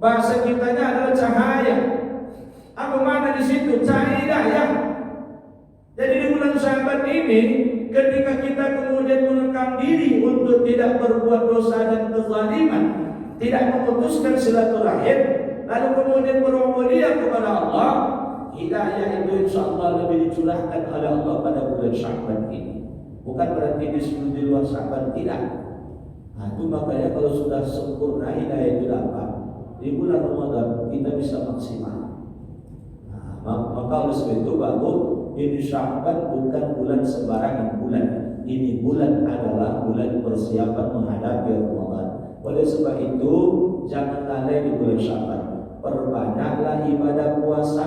Bahasa kitanya adalah cahaya. Apa makna di situ? Cahaya ya. Jadi di bulan Sya'ban ini, ketika kita kemudian mengekang diri untuk tidak berbuat dosa dan kezaliman, tidak memutuskan silaturahim, lalu kemudian berubudiyah kepada Allah, hidayah itu insyaAllah lebih dicurahkan oleh Allah pada bulan Sya'ban ini. Bukan berarti di luar Sya'ban, tidak. Nah, itu makanya kalau sudah sempurna hidayah itu dapat, di bulan Ramadan kita bisa maksimal. Nah, maka oleh sebab itu baru ini Sya'ban bukan bulan sembarangan bulan. Ini bulan adalah bulan persiapan menghadapi Ramadan. Oleh sebab itu jangan lalai di bulan Sya'ban. Perbanyaklah ibadah puasa,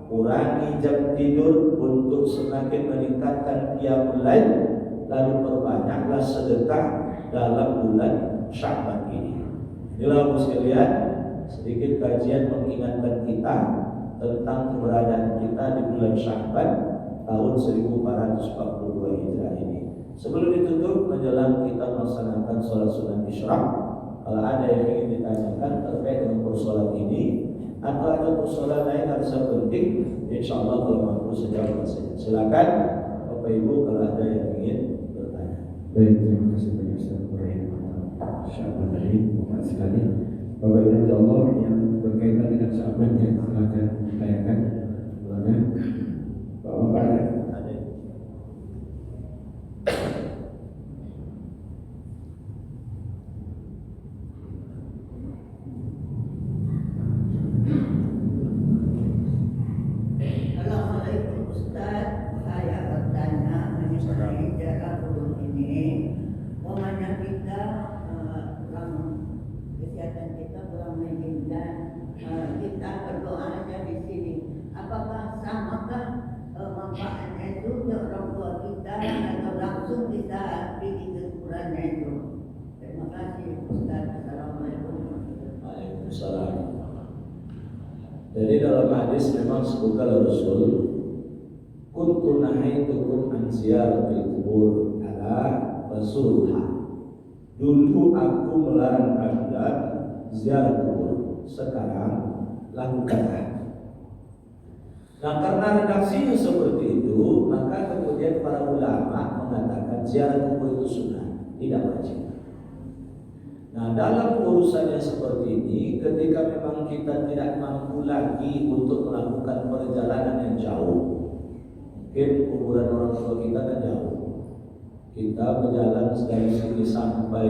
kurangi jam tidur untuk semakin meningkatkan qiyamul lail, lalu perbanyaklah sedekah dalam bulan Sya'ban ini. Inilah sekalian sedikit kajian mengingatkan kita tentang keberadaan kita di bulan Sya'ban tahun 1442 Hijrah ini. Sebelum ditutup menjelang kita melaksanakan sholat sunat isyraq, kalau ada yang ingin ditanyakan terkait dengan persoalan ini atau ada persoalan lain yang sangat penting, insyaallah kalau mampu sejauh saja. Silakan Bapak Ibu kalau ada yang ingin bertanya. Baik, terima kasih banyak Ustaz Ibrahim. Sya'ban ini banyak sekali. Bapak Ibu insyaallah yang berkaitan dengan Sya'ban ya, silakan ditanyakan. Boleh. Bapak ada? Assalamualaikum Ustaz, saya bertanya mengenai jarak turun ini. Umpamanya kita kurang kesehatan kita kurang menginginkan, kita berdoa aja di sini. Apakah samakah manfaatnya itu untuk orang tua kita atau langsung kita bikin ukurannya itu? Terima kasih Ustaz. Assalamualaikum. Waalaikumsalam. Jadi dalam hadis memang sebutkan Rasul, kuntu nahaitukum an ziyaratil qubur ala rasulha. Dulu aku melarang kalian ziarah kubur, sekarang lakukanlah. Nah, karena redaksinya seperti itu, maka kemudian para ulama mengatakan ziarah kubur itu sunnah, tidak wajib. Nah, dalam urusannya seperti ini, ketika memang kita tidak mampu lagi untuk melakukan perjalanan yang jauh, mungkin kuburan orang tua kita kan jauh, kita berjalan dari sini sampai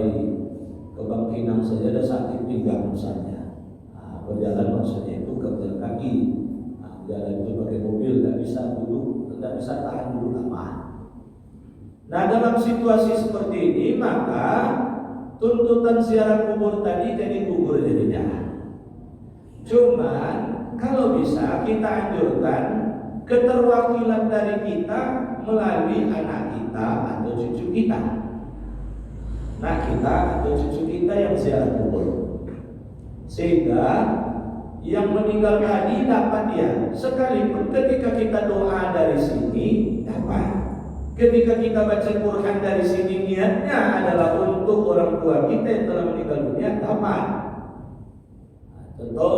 ke Bangkinang saja ada sakit pinggang misalnya. Nah, berjalan maksudnya itu berjalan kaki. Nah, jalan itu pakai mobil, tidak bisa duduk, tidak bisa tahan duduk lama. Nah, dalam situasi seperti ini maka tuntutan ziarah kubur tadi jadi gugur jadinya. Cuman kalau bisa kita anjurkan keterwakilan dari kita melalui anak kita atau cucu kita. Anak kita atau cucu kita yang ziarah kubur. Sehingga yang meninggal tadi dapat dia. Sekalipun ketika kita doa dari sini dapat. Ketika kita baca Quran dari sini niatnya adalah untuk orang tua kita yang telah meninggal dunia dapat. Tentu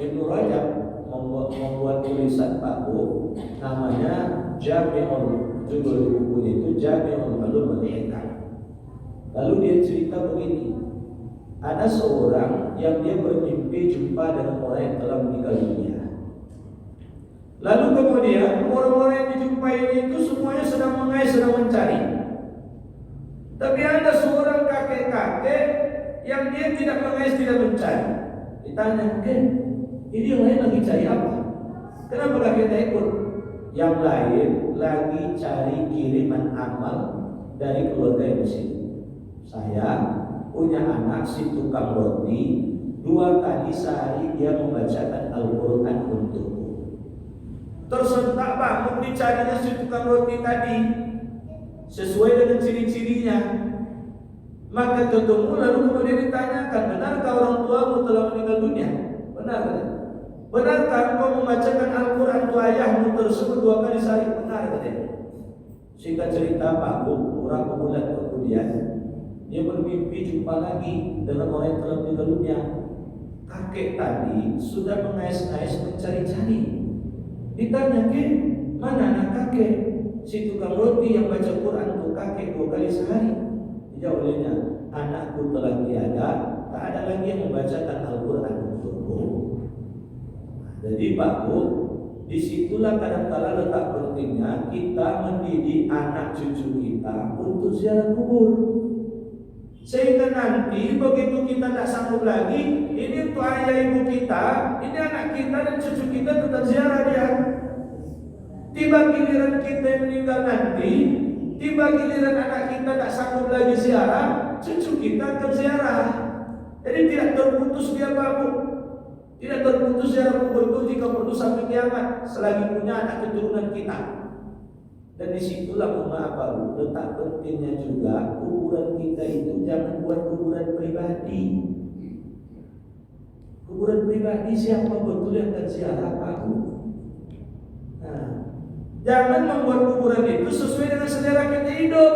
Ibnu Rajab membuat tulisan baku namanya Jami'ul, judul bukunya itu Jami'ul Ulum wal Hikam. Lalu dia cerita begini, ada seorang yang dia bermimpi jumpa dengan orang yang telah meninggal dunia. Lalu kemudian orang-orang yang dijumpai itu semuanya sedang mengais, sedang mencari. Tapi ada seorang kakek-kakek yang dia tidak mengais, tidak mencari. Ditanya, ini yang lain lagi cari apa? Kenapa kakek tak ikut? Yang lain lagi cari kiriman amal dari keluarga yang di sini. Saya punya anak si tukang roti, 2 kali sehari dia membacakan Al-Quran untukku. Tersentak bangun dicarinya si tukang roti tadi sesuai dengan ciri-cirinya. Maka ketemu lalu kemudian ditanyakan, benarkah orang tuamu telah meninggal dunia? Benar. Benarkah engkau membacakan Al-Quran untuk ayahmu tersebut 2 kali sehari? Benar. Singkat cerita beberapa bulan kemudian dia bermimpi jumpa lagi dengan orang yang telah meninggal dunia. Kakek tadi sudah mengais-ngais mencari-cari. Ditanya, mana anak kakek? Si tukang roti yang baca Quran untuk kakek 2 kali sehari. Dijawab olehnya, anakku telah tiada, tak ada lagi yang membacakan Al-Quran untukku. Jadi Pak Bu, disitulah kadang-kala letak pentingnya kita mendidik anak cucu kita untuk ziarah kubur. Sehingga nanti begitu kita tak sanggup lagi, ini untuk ayah ibu kita, ini anak kita dan cucu kita tetap ziarah dia. Tiba giliran kita yang meninggal nanti, tiba giliran anak kita tak sanggup lagi ziarah, cucu kita akan ziarah. Jadi tidak terputus dia babu, tidak terputus ziarah kubur itu jika perlu sampai kiamat, selagi punya anak keturunan kita. Dan disitulah baru letak pentingnya juga kuburan kita itu jangan buat kuburan pribadi. Kuburan pribadi siapa betul yang akan ziarah aku? Nah, jangan membuat kuburan itu sesuai dengan selera kita hidup.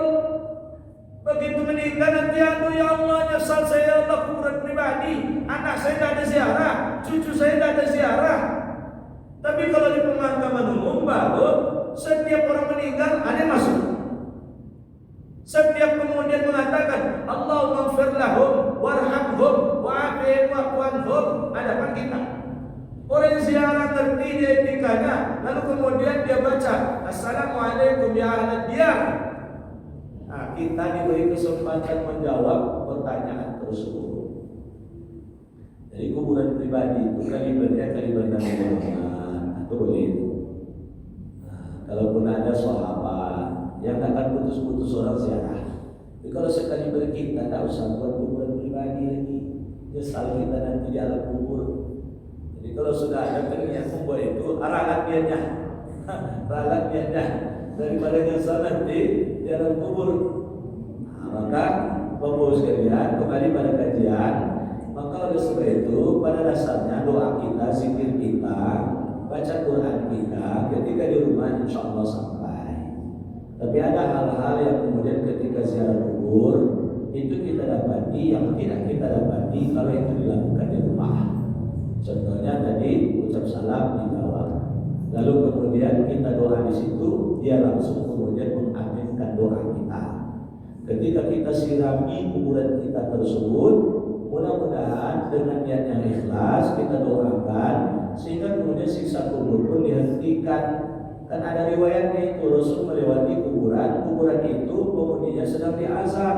Begitu meninggal nanti ya Allah nyesal saya Allah kuburan pribadi, anak saya tidak ada ziarah, cucu saya tidak ada ziarah. Tapi kalau di pemakaman umum baru setiap orang meninggal ada yang masuk. Setiap kemudian mengatakan Allahumma ighfir lahum warhamhum wa'afihim wa'fu anhum, hadapan kita. Orang yang ziarah ngerti dia etikanya, lalu kemudian dia baca Assalamualaikum ya ahlad diyar. Nah, kita diberi kesempatan menjawab pertanyaan tersebut. Jadi kuburan pribadi itu kalibernya kaliber Nabi Muhammad atau boleh itu. Kalaupun ada sahabat yang akan putus-putus orang ziarah, tapi kalau sekali berkita tak usah buat kuburan pribadi lagi, nyesal kita nanti di alam kubur. Jadi kalau sudah ada yang membuat itu ralat dianya daripada nyesal nanti di alam kubur. Nah, maka Bapak sekalian kembali pada kajian. Maka oleh sebab itu pada dasarnya doa kita, zikir kita, baca Quran kita ketika di rumah insya Allah sampai. Tapi ada hal-hal yang kemudian ketika ziarah kubur itu kita dapati yang tidak kita dapati kalau itu dilakukan di rumah. Contohnya tadi ucap salam dijawab, lalu kemudian kita doa di situ, dia langsung kemudian mengaminkan doa kita. Ketika kita sirami kuburan kita tersebut, mudah-mudahan dengan niat yang ikhlas kita doakan sehingga kemudian siksa kubur pun dihentikan. Kan ada riwayatnya itu Rasul melewati kuburan itu penghuninya sedang diazab.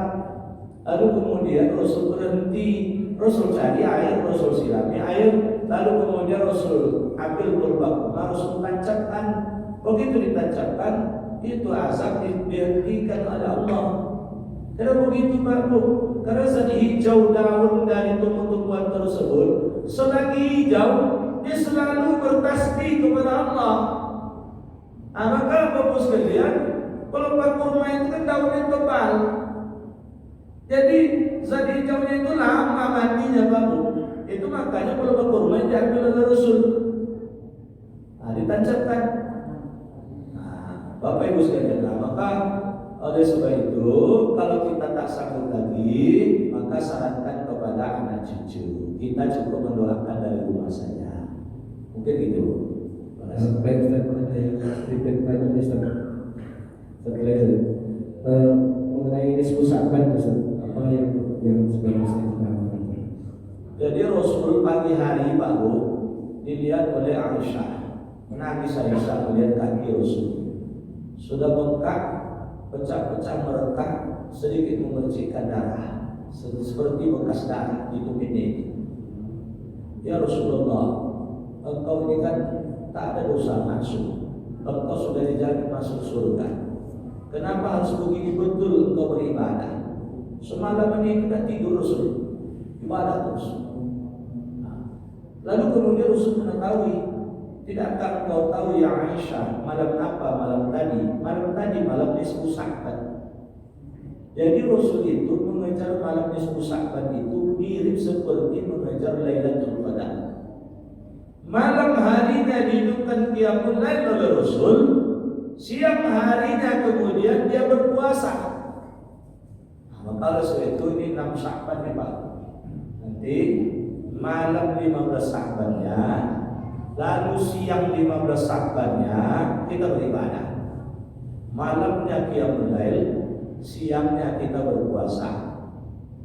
Lalu kemudian Rasul berhenti, Rasul cari air, Rasul sirami air, lalu kemudian Rasul ambil kurma, Rasul tancapkan. Begitu ditancapkan, itu azab dihentikan oleh Allah. Karena begitu baru, karena saat hijau daun dari tumbuh-tumbuhan tersebut, selagi hijau, dia selalu bertasbih kepada Allah. Maka Bapak sekalian, pelepah kurma itu kan daunnya tebal. Jadi zat hijaunya itu lama matinya Bapak. Itu makanya pelepah kurma diambil oleh Rasul. Ditancapkan. Bapak Ibu sekalian, maka oleh sebab itu kalau kita tak sanggup lagi, maka sarankan kepada anak cucu kita cukup mendoakan dari rumah saja. Mungkin gitu. Baik Ustaz, ada yang sedikit tanya Ustaz. Mengenai nisfu Sya'ban Ustaz, apa yang sebenarnya saya lakukan? Jadi Rasul pagi hari baru dilihat oleh Aisyah, menangis Aisyah melihat kaki Rasul sudah bengkak, pecah-pecah meretak, sedikit memercikkan darah, seperti bekas darah di tumitnya itu. Ya Rasulullah, engkau ini kan tak ada dosa masuk, engkau sudah dijamin masuk surga. Kenapa harus begini betul engkau beribadah? Semalam ini kita tidur Rasul, ibadah terus. Lalu kemudian Rasul mengetahui, tidakkah engkau tahu ya Aisyah, malam apa malam tadi? Malam tadi malam nisfu Sya'ban. Jadi Rasul itu mengejar malam nisfu Sya'ban itu mirip seperti mengejar Lailatul Qadar. Malam harinya dihidupkan qiyamul lail oleh Rasul, siang harinya kemudian dia berpuasa. Maka Rasul itu ini 6 Sya'ban ya Pak. Nanti malam 15 Sya'bannya, lalu siang 15 Sya'bannya kita beribadah. Malamnya qiyamul lail, siangnya kita berpuasa.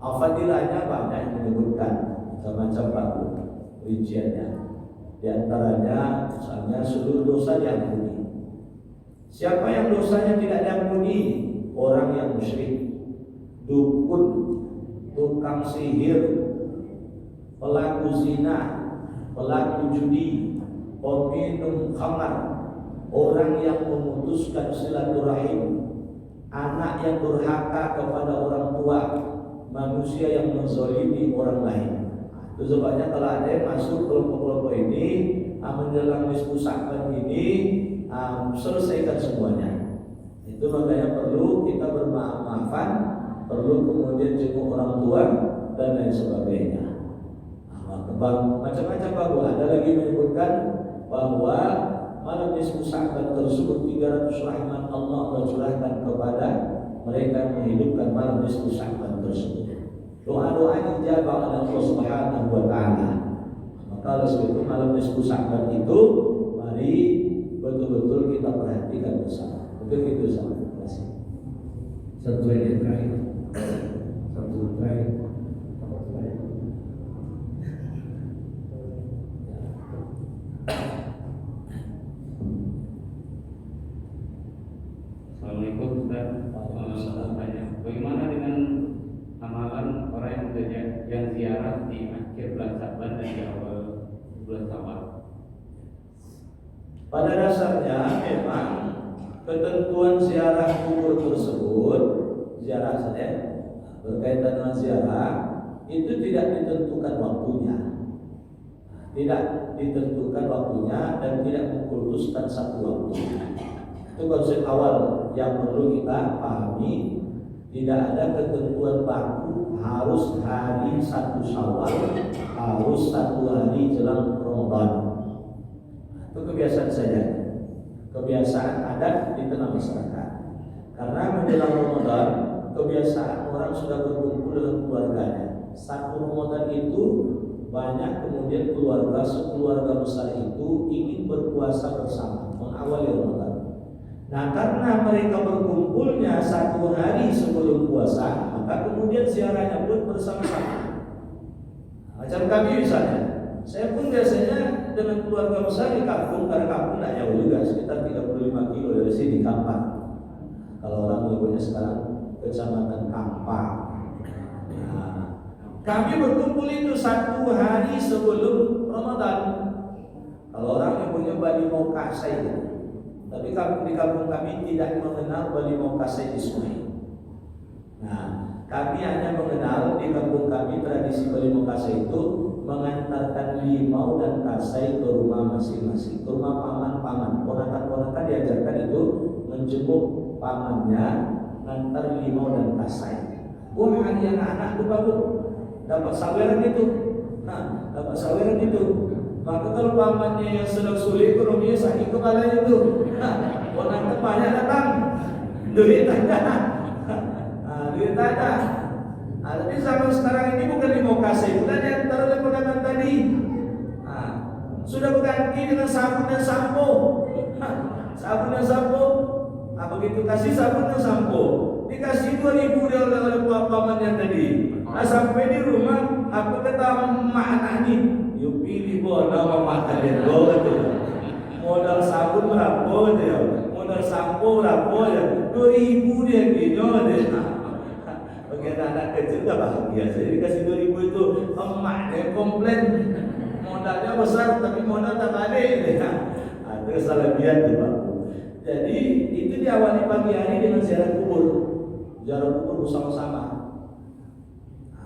Fadilahnya banyak yang menyebutkan macam-macam baku rinciannya. Di antaranya misalnya seluruh dosa diampuni. Siapa yang dosanya tidak diampuni? Orang yang musyrik, dukun, tukang sihir, pelaku zina, pelaku judi, peminum khamar, orang yang memutuskan silaturahim, anak yang durhaka kepada orang tua, manusia yang menzalimi orang lain. Itu sebabnya kalau ada yang masuk kelompok-kelompok ini menjelang nisfu Sya'ban ini, selesaikan semuanya. Itu makanya perlu kita bermaaf-maafan, perlu kemudian jenguk orang tua dan lain sebagainya. Macam-macam baru ada lagi menyebutkan bahwa malam nisfu Sya'ban tersebut 300 rahmat Allah mencurahkan kepada mereka yang menghidupkan malam nisfu Sya'ban tersebut. Doa-doa ijabah oleh Allah Subhanahu wa taala. Maka oleh itu malam nisfu Sya'ban itu mari betul-betul kita perhatikan bersama. Betul itu sama. Terima kasih. Satu yang terakhir. Assalamualaikum Ustaz. Bagaimana dengan amalan orang yang ziarah di akhir bulan Sya'ban dan di awal bulan Syawal? Pada dasarnya memang ketentuan ziarah kubur tersebut, ziarah saja berkaitan dengan ziarah itu tidak ditentukan waktunya, tidak ditentukan waktunya dan tidak mengkultuskan satu waktu. Itu konsep awal yang perlu kita pahami. Tidak ada ketentuan baku harus hari 1 Syawal, harus 1 hari jelang Ramadan. Itu kebiasaan saja, kebiasaan adat di tengah masyarakat. Karena menjelang Ramadan, kebiasaan orang sudah berkumpul dengan keluarganya. 1 Ramadan itu banyak kemudian keluarga, sekeluarga besar itu ingin berpuasa bersama mengawali Ramadan. Nah, karena mereka berkumpulnya satu hari sebelum puasa, maka kemudian ziarahnya pun bersama-sama. Macam kami misalnya, saya pun biasanya dengan keluarga besar di kampung, karena kampung tidak jauh juga, sekitar 35 kilo dari sini Kampar. Kalau orang menyebutnya sekarang Kecamatan Kampar. Nah, kami berkumpul itu satu hari sebelum Ramadan. Kalau orang menyebutnya Bali mau kasai, tapi di kampung kami tidak mengenal Bali mau kasai di sungai. Nah, kami hanya mengenal di kampung kami tradisi Bali mau kasai itu mengantarkan limau dan kasai ke rumah masing-masing, ke rumah paman-paman. Ponakan-ponakan diajarkan itu menjemput pamannya, ngantar limau dan kasai. Wah, hari anak-anak itu bagus, dapat saweran itu. Nah, dapat saweran itu. Maka kalau pamannya yang sedang sulit ekonominya sakit kepala itu, ponakan banyak datang, duit ada. Duit ada. Tapi zaman sekarang ini bukan limau kasih, bukan yang antara oleh ponakan tadi. Sudah berganti dengan sabun dan sampo. Sabun dan sampo. Begitu kasih sabun dan sampo, dikasih 2.000 dia oleh paman yang tadi. Sampai di rumah, apa kata mak anak ini? Yuk pilih nama mak kalian modal sabun berapa dia, modal sampo berapa ya, 2.000 dia gitu dia. Bagi anak kecil tak bahagia. Saya dikasih 2.000 itu emaknya komplain, modalnya besar tapi modal tak balik dia. Ada kesalahan tu Pak. Jadi itu diawali pagi hari dengan ziarah kubur bersama-sama.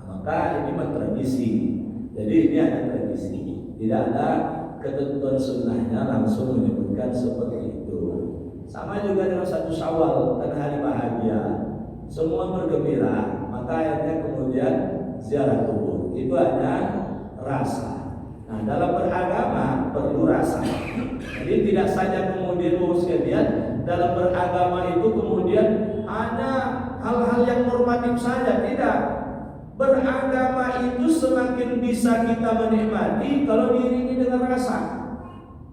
Maka ini tradisi. Jadi ini ada tradisi. Tidak ada ketentuan sunnahnya langsung menyebutkan seperti itu. Sama juga dengan 1 Syawal, kan hari bahagia. Semua bergembira, maka akhirnya kemudian ziarah kubur. Itu hanya rasa. Nah, dalam beragama perlu rasa. Jadi tidak saja kemudian sekalian dalam beragama itu kemudian hanya hal-hal yang normatif saja, tidak. Beragama itu semakin bisa kita menikmati kalau diiringi dengan rasa.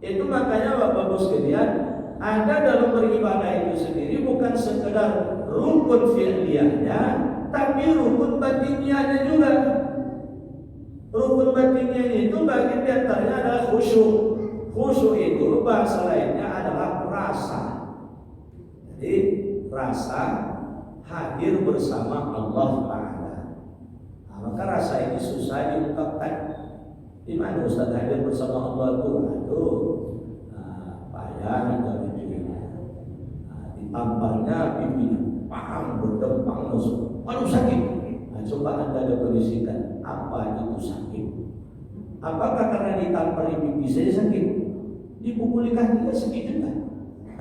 Itu makanya Bapak-Bapak sekalian, ada dalam beribadah itu sendiri bukan sekedar rukun fi'liyahnya, tapi rukun batiniahnya juga. Rukun batinnya itu bagian diantaranya adalah khusyuk. Khusyuk itu bahasa lainnya adalah rasa. Jadi rasa hadir bersama Allah Ta'ala. Nah, maka rasa ini susah diungkapkan. Di mana Ustaz hadir bersama Allah itu? Aduh, payah kita bikinnya. Ditamparnya pipinya, paham berdempang masuk. Aduh sakit. Coba Anda definisikan apa itu sakit. Apakah karena ditampar di pipi saja sakit? Dipukuli kaki sakit juga.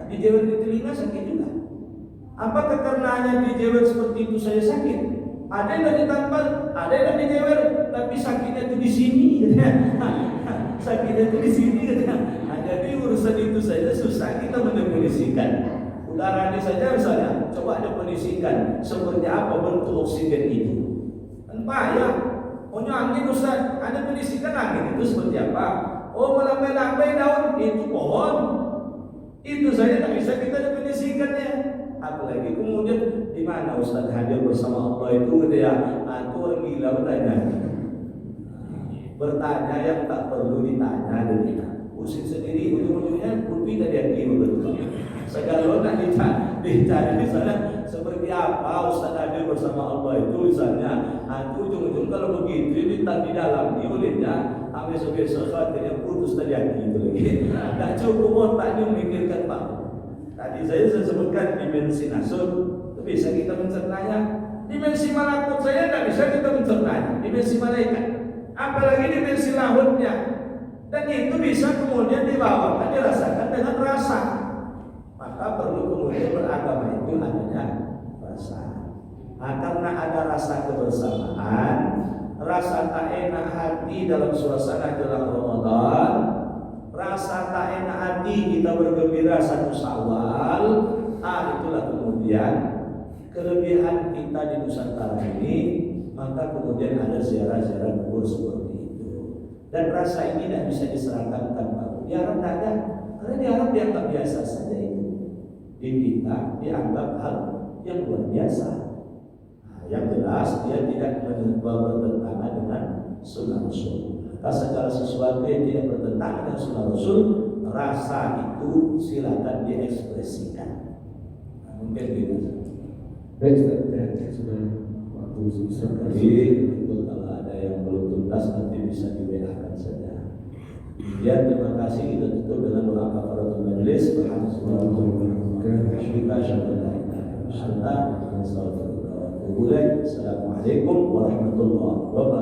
Dijewer di telinga sakit juga. Apakah karena hanya dijewer seperti itu saja sakit? Ada yang ditampar, ada yang dijewer, tapi sakitnya itu di sini. Sakitnya itu di sini. Jadi urusan itu saja susah kita mendefinisikan. Udara ini saja misalnya, coba definisikan seperti apa bentuk oksigen itu. Payah. Oh angin Ustaz, ada definisikan angin itu seperti apa? Oh melambai-lambai daun itu pohon. Itu saja tak bisa kita definisikannya. Apalagi kemudian di mana Ustaz hadir bersama Allah itu gitu ya. Itu orang gila bertanya yang tak perlu ditanya dan pusing sendiri, ujung-ujungnya putih tadi yang kiri betul. Segala nak dicari di sana seperti apa Ustaz hadir bersama Allah itu misalnya. Ujung-ujung kalau begitu di dalam diulitnya besok-besok akhirnya putus tadi yang gitu lagi. Tak cukup otaknya memikirkan Pak. Tadi saya sebutkan dimensi nasur, bisa kita mencernanya. Dimensi malakut saya tak bisa kita mencernanya. Dimensi malaikat, apalagi dimensi lahutnya. Dan itu bisa kemudian dibawakan, dirasakan dengan rasa. Maka perlu kemudian beragama itu adanya rasa. Nah, karena ada rasa kebersamaan, rasa tak enak hati dalam suasana jelang Ramadan, rasa tak enak hati kita bergembira 1 Syawal. Itulah kemudian kelebihan kita di Nusantara ini. Maka kemudian ada ziarah-ziarah kubur seperti itu. Dan rasa ini tidak bisa diserahkan tanpa. Di Arab tidak ada, karena di Arab dianggap biasa saja itu. di kita dianggap hal yang luar biasa. Nah, yang jelas dia tidak bertentangan dengan sunnah Rasul. Maka segala sesuatu yang tidak bertentangan dengan sunnah Rasul, rasa itu silakan diekspresikan. Nah, mungkin gitu. Baik Ustaz, ya, sudah waktu susah. Jadi itu kalau ada yang belum tuntas nanti bisa di WA-kan saja. Kemudian terima kasih, kita tutup dengan doa kafaratul majelis. Assalamualaikum warahmatullahi wabarakatuh.